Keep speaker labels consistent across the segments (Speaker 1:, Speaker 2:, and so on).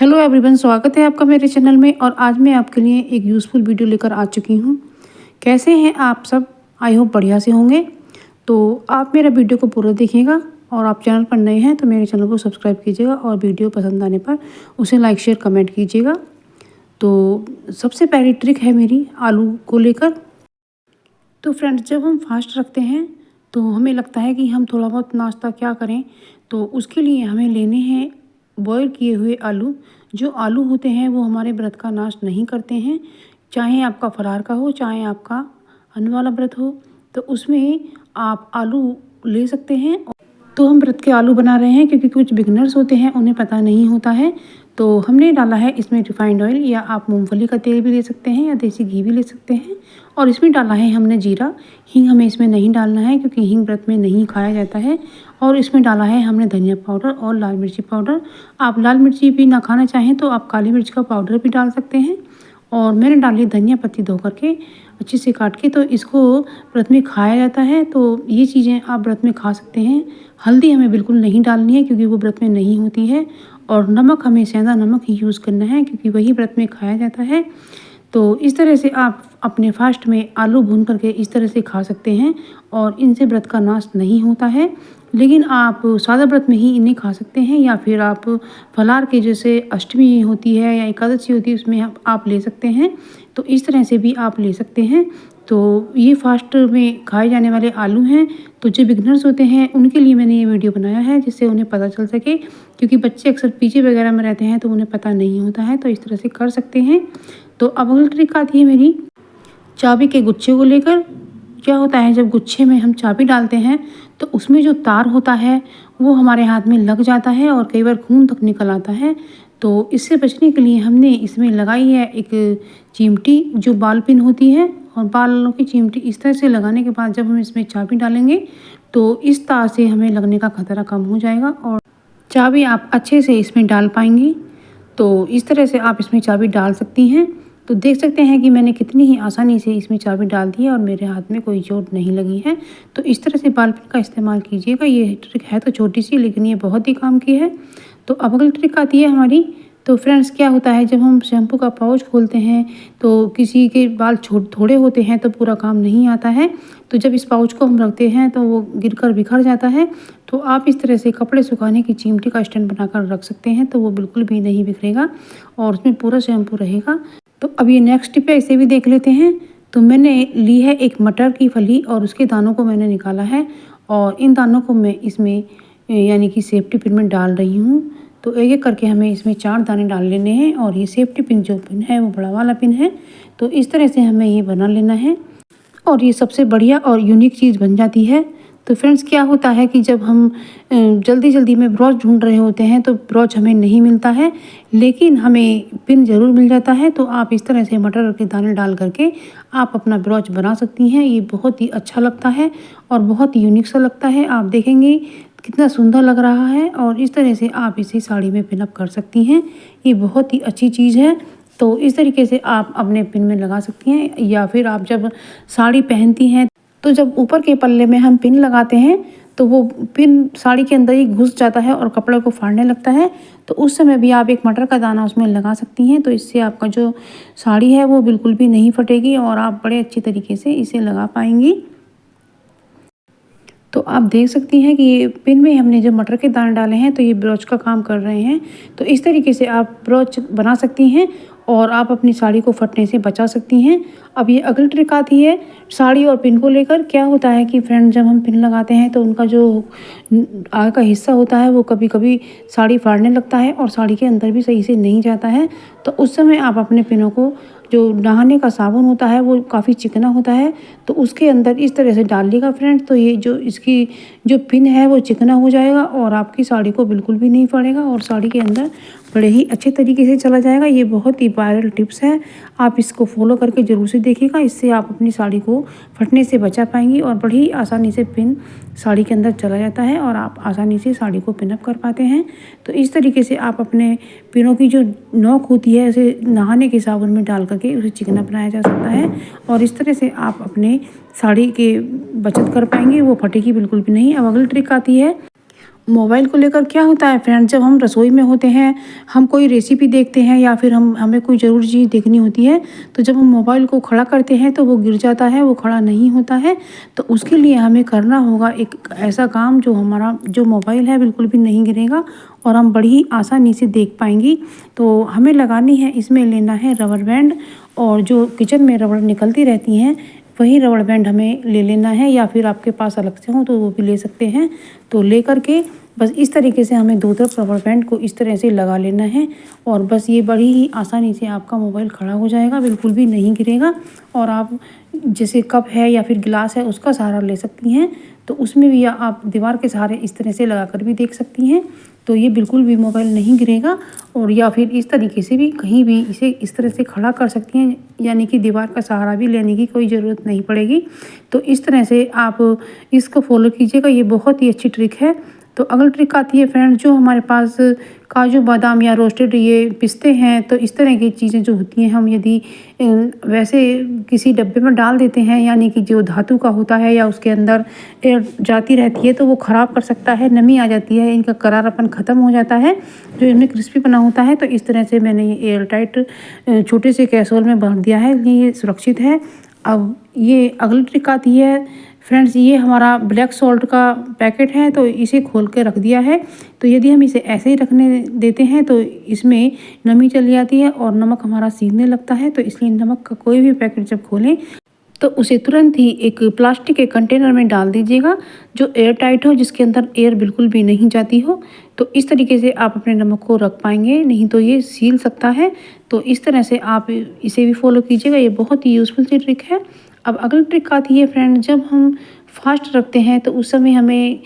Speaker 1: Hello everyone, स्वागत है आपका मेरे चैनल में। और आज मैं आपके लिए एक यूज़फुल वीडियो लेकर आ चुकी हूँ। कैसे हैं आप सब? आई होप बढ़िया से होंगे। तो आप मेरा वीडियो को पूरा देखिएगा और आप चैनल पर नए हैं तो मेरे चैनल को सब्सक्राइब कीजिएगा और वीडियो पसंद आने पर उसे लाइक शेयर कमेंट कीजिएगा। तो सबसे पहली ट्रिक है मेरी आलू को लेकर। तो फ्रेंड्स, जब हम फास्ट रखते हैं तो हमें लगता है कि हम थोड़ा बहुत नाश्ता क्या करें, तो उसके लिए हमें लेने हैं बॉयल किए हुए आलू। जो आलू होते हैं वो हमारे व्रत का नाश नहीं करते हैं, चाहे आपका फरार का हो चाहे आपका अन्न वाला व्रत हो। तो उसमें आप आलू ले सकते हैं। तो हम व्रत के आलू बना रहे हैं क्योंकि कुछ बिगनर्स होते हैं, उन्हें पता नहीं होता है। तो हमने डाला है इसमें रिफाइंड ऑयल, या आप मूंगफली का तेल भी ले सकते हैं या देसी घी भी ले सकते हैं। और इसमें डाला है हमने जीरा। हींग हमें इसमें नहीं डालना है क्योंकि हींग व्रत में नहीं खाया जाता है। और इसमें डाला है हमने धनिया पाउडर और लाल मिर्ची पाउडर। आप लाल मिर्ची भी ना खाना चाहें तो आप काली मिर्च का पाउडर भी डाल सकते हैं। और मैंने डाली धनिया पत्ती धो करके अच्छे से काट के, तो इसको व्रत में खाया जाता है। तो ये चीज़ें आप व्रत में खा सकते हैं। हल्दी हमें बिल्कुल नहीं डालनी है क्योंकि वो व्रत में नहीं होती है। और नमक हमें सेंधा नमक ही यूज़ करना है क्योंकि वही व्रत में खाया जाता है। तो इस तरह से आप अपने फास्ट में आलू भून करके इस तरह से खा सकते हैं और इनसे व्रत का नाश नहीं होता है। लेकिन आप सादा व्रत में ही इन्हें खा सकते हैं, या फिर आप फलार के जैसे अष्टमी होती है या एकादशी होती है उसमें आप ले सकते हैं। तो इस तरह से भी आप ले सकते हैं। तो ये फास्ट में खाए जाने वाले आलू हैं। तो जो बिगनर्स होते हैं उनके लिए मैंने ये वीडियो बनाया है जिससे उन्हें पता चल सके, क्योंकि बच्चे अक्सर पीजी वगैरह में रहते हैं तो उन्हें पता नहीं होता है। तो इस तरह से कर सकते हैं। तो अब अगली ट्रिक आती है मेरी चाबी के गुच्छे को लेकर। क्या होता है, जब गुच्छे में हम चाबी डालते हैं तो उसमें जो तार होता है वो हमारे हाथ में लग जाता है और कई बार खून तक निकल आता है। तो इससे बचने के लिए हमने इसमें लगाई है एक चिमटी जो बाल पिन होती है। और बालों की चिमटी इस तरह से लगाने के बाद जब हम इसमें चाबी डालेंगे तो इस तार से हमें लगने का खतरा कम हो जाएगा और चाबी आप अच्छे से इसमें डाल पाएंगी। तो इस तरह से आप इसमें चाबी डाल सकती हैं। तो देख सकते हैं कि मैंने कितनी ही आसानी से इसमें चाबी डाल दी है और मेरे हाथ में कोई चोट नहीं लगी है। तो इस तरह से बाल पिन का इस्तेमाल कीजिएगा। ये ट्रिक है तो छोटी सी, लेकिन ये बहुत ही काम की है। तो अब अगली ट्रिक आती है हमारी। तो फ्रेंड्स, क्या होता है, जब हम शैम्पू का पाउच खोलते हैं तो किसी के बाल थोड़े होते हैं तो पूरा काम नहीं आता है। तो जब इस पाउच को हम रखते हैं तो वो गिरकर बिखर जाता है। तो आप इस तरह से कपड़े सुखाने की चिमटी का स्टैंड बनाकर रख सकते हैं, तो वो बिल्कुल भी नहीं बिखरेगा और उसमें पूरा शैम्पू रहेगा। तो अब ये नेक्स्ट टिप है, इसे भी देख लेते हैं। तो मैंने ली है एक मटर की फली और उसके दानों को मैंने निकाला है और इन दानों को मैं इसमें यानी कि सेफ्टी पिन में डाल रही हूँ। तो एक एक करके हमें इसमें 4 दाने डाल लेने हैं और ये सेफ्टी पिन जो पिन है वो बड़ा वाला पिन है। तो इस तरह से हमें ये बना लेना है और ये सबसे बढ़िया और यूनिक चीज़ बन जाती है। तो फ्रेंड्स, क्या होता है कि जब हम जल्दी जल्दी में ब्रोच ढूंढ रहे होते हैं तो ब्रोच हमें नहीं मिलता है, लेकिन हमें पिन ज़रूर मिल जाता है। तो आप इस तरह से मटर के दाने डाल करके आप अपना ब्रोच बना सकती हैं। ये बहुत ही अच्छा लगता है और बहुत ही यूनिक सा लगता है। आप देखेंगे कितना सुंदर लग रहा है और इस तरह से आप इसे साड़ी में पिनअप कर सकती हैं। ये बहुत ही अच्छी चीज़ है। तो इस तरीके से आप अपने पिन में लगा सकती हैं, या फिर आप जब साड़ी पहनती हैं तो जब ऊपर के पल्ले में हम पिन लगाते हैं तो वो पिन साड़ी के अंदर ही घुस जाता है और कपड़े को फाड़ने लगता है। तो उस समय भी आप एक मटर का दाना उसमें लगा सकती हैं। तो इससे आपका जो साड़ी है वो बिल्कुल भी नहीं फटेगी और आप बड़े अच्छे तरीके से इसे लगा पाएंगी। तो आप देख सकती हैं कि ये पिन में हमने जो मटर के दाने डाले हैं तो ये ब्रोच का काम कर रहे हैं। तो इस तरीके से आप ब्रोच बना सकती हैं और आप अपनी साड़ी को फटने से बचा सकती हैं। अब ये अगली ट्रिक आती है साड़ी और पिन को लेकर। क्या होता है कि फ्रेंड, जब हम पिन लगाते हैं तो उनका जो आगे का हिस्सा होता है वो कभी कभी साड़ी फाड़ने लगता है और साड़ी के अंदर भी सही से नहीं जाता है। तो उस समय आप अपने पिनों को, जो नहाने का साबुन होता है वो काफ़ी चिकना होता है, तो उसके अंदर इस तरह से डालिएगा फ्रेंड्स। तो ये जो इसकी जो पिन है वो चिकना हो जाएगा और आपकी साड़ी को बिल्कुल भी नहीं फाड़ेगा और साड़ी के अंदर बड़े ही अच्छे तरीके से चला जाएगा। ये बहुत ही वायरल टिप्स है, आप इसको फॉलो करके ज़रूर से देखिएगा। इससे आप अपनी साड़ी को फटने से बचा पाएंगी और बड़ी आसानी से पिन साड़ी के अंदर चला जाता है और आप आसानी से साड़ी को पिनअप कर पाते हैं। तो इस तरीके से आप अपने पिनों की जो नोक होती है उसे नहाने के साबुन में डाल करके उसे चिकना बनाया जा सकता है और इस तरह से आप अपने साड़ी के बचत कर पाएंगे, वो फटेगी बिल्कुल भी नहीं। अब अगली ट्रिक आती है मोबाइल को लेकर क्या होता है फ्रेंड्स, जब हम रसोई में होते हैं, हम कोई रेसिपी देखते हैं या फिर हमें कोई ज़रूरी चीज़ देखनी होती है, तो जब हम मोबाइल को खड़ा करते हैं तो वो गिर जाता है, वो खड़ा नहीं होता है। तो उसके लिए हमें करना होगा एक ऐसा काम जो हमारा जो मोबाइल है बिल्कुल भी नहीं गिरेगा और हम बड़ी ही आसानी से देख पाएंगी। तो हमें लगानी है, इसमें लेना है रबर बैंड, और जो किचन में रबड़ निकलती रहती हैं वही रबड़ बैंड हमें ले लेना है, या फिर आपके पास अलग से हो तो वो भी ले सकते हैं। तो ले करके बस इस तरीके से हमें 2 तरफ रबड़ बैंड को इस तरह से लगा लेना है, और बस ये बड़ी ही आसानी से आपका मोबाइल खड़ा हो जाएगा, बिल्कुल भी नहीं गिरेगा। और आप जैसे कप है या फिर गिलास है उसका सहारा ले सकती हैं, तो उसमें भी आप दीवार के सहारे इस तरह से लगा कर भी देख सकती हैं। तो ये बिल्कुल भी मोबाइल नहीं गिरेगा, और या फिर इस तरीके से भी कहीं भी इसे इस तरह से खड़ा कर सकती हैं, यानी कि दीवार का सहारा भी लेने की कोई ज़रूरत नहीं पड़ेगी। तो इस तरह से आप इसको फॉलो कीजिएगा, ये बहुत ही अच्छी ट्रिक है। तो अगली ट्रिक आती है फ्रेंड्स, जो हमारे पास काजू बादाम या रोस्टेड ये पिस्ते हैं, तो इस तरह की चीज़ें जो होती हैं हम यदि वैसे किसी डब्बे में डाल देते हैं, यानी कि जो धातु का होता है या उसके अंदर एयर जाती रहती है तो वो ख़राब कर सकता है, नमी आ जाती है, इनका करारापन ख़त्म हो जाता है, जो इनमें क्रिस्पी बना होता है। तो इस तरह से मैंने ये एयर टाइट छोटे से कैसरोल में भर दिया है, ये सुरक्षित है। अब ये अगली ट्रिक आती है फ्रेंड्स, ये हमारा ब्लैक सॉल्ट का पैकेट है, तो इसे खोल के रख दिया है। तो यदि हम इसे ऐसे ही रखने देते हैं तो इसमें नमी चली जाती है और नमक हमारा सीधने लगता है। तो इसलिए नमक का कोई भी पैकेट जब खोलें तो उसे तुरंत ही एक प्लास्टिक के कंटेनर में डाल दीजिएगा, जो एयर टाइट हो, जिसके अंदर एयर बिल्कुल भी नहीं जाती हो। तो इस तरीके से आप अपने नमक को रख पाएंगे, नहीं तो ये सील सकता है। तो इस तरह से आप इसे भी फॉलो कीजिएगा, ये बहुत ही यूज़फुल सी ट्रिक है। अब अगली ट्रिक आती है फ्रेंड, जब हम फास्ट रखते हैं तो उस समय हमें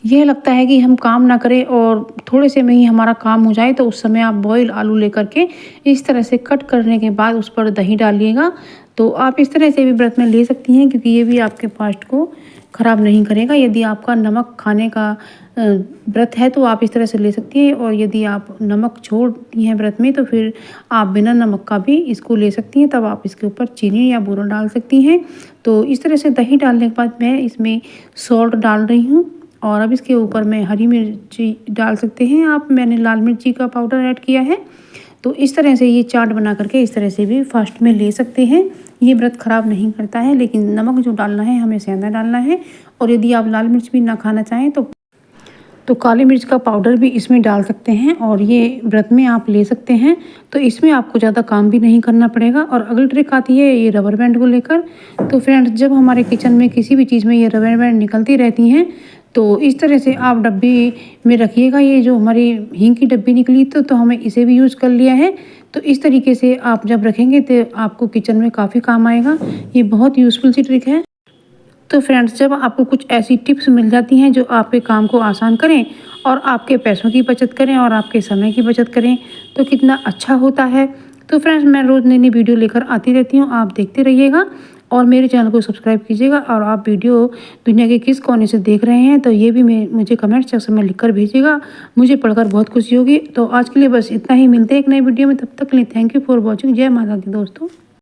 Speaker 1: यह लगता है कि हम काम ना करें और थोड़े से में ही हमारा काम हो जाए, तो उस समय आप बॉयल आलू लेकर के इस तरह से कट करने के बाद उस पर दही डालिएगा। तो आप इस तरह से भी व्रत में ले सकती हैं, क्योंकि ये भी आपके फास्ट को ख़राब नहीं करेगा। यदि आपका नमक खाने का व्रत है तो आप इस तरह से ले सकती हैं, और यदि आप नमक छोड़ती हैं व्रत में तो फिर आप बिना नमक का भी इसको ले सकती हैं। तब आप इसके ऊपर चीनी या बूरा डाल सकती हैं। तो इस तरह से दही डालने के बाद मैं इसमें सॉल्ट डाल रही हूँ, और अब इसके ऊपर मैं हरी मिर्ची डाल सकते हैं आप, मैंने लाल मिर्ची का पाउडर ऐड किया है। तो इस तरह से ये चाट बना करके इस तरह से भी फास्ट में ले सकते हैं। ये व्रत ख़राब नहीं करता है, लेकिन नमक जो डालना है हमें सेंधा डालना है। और यदि आप लाल मिर्च भी ना खाना चाहें तो काली मिर्च का पाउडर भी इसमें डाल सकते हैं, और ये व्रत में आप ले सकते हैं। तो इसमें आपको ज़्यादा काम भी नहीं करना पड़ेगा। और अगली ट्रिक आती है ये रबर बैंड को लेकर। तो फ्रेंड्स, जब हमारे किचन में किसी भी चीज़ में ये रबर बैंड निकलती रहती हैं, तो इस तरह से आप डब्बी में रखिएगा। ये जो हमारी हींग की डब्बी निकली तो हमें इसे भी यूज़ कर लिया है। तो इस तरीके से आप जब रखेंगे तो आपको किचन में काफ़ी काम आएगा। ये बहुत यूज़फुल सी ट्रिक है। तो फ्रेंड्स, जब आपको कुछ ऐसी टिप्स मिल जाती हैं जो आपके काम को आसान करें और आपके पैसों की बचत करें और आपके समय की बचत करें, तो कितना अच्छा होता है। तो फ्रेंड्स, मैं रोज़ नई नई वीडियो लेकर आती रहती हूँ, आप देखते रहिएगा और मेरे चैनल को सब्सक्राइब कीजिएगा। और आप वीडियो दुनिया के किस कोने से देख रहे हैं तो ये भी मुझे कमेंट सेक्शन में लिखकर भेजिएगा, मुझे पढ़कर बहुत खुशी होगी। तो आज के लिए बस इतना ही, मिलते हैं एक नई वीडियो में, तब तक के लिए थैंक यू फॉर वॉचिंग। जय माता दी दोस्तों।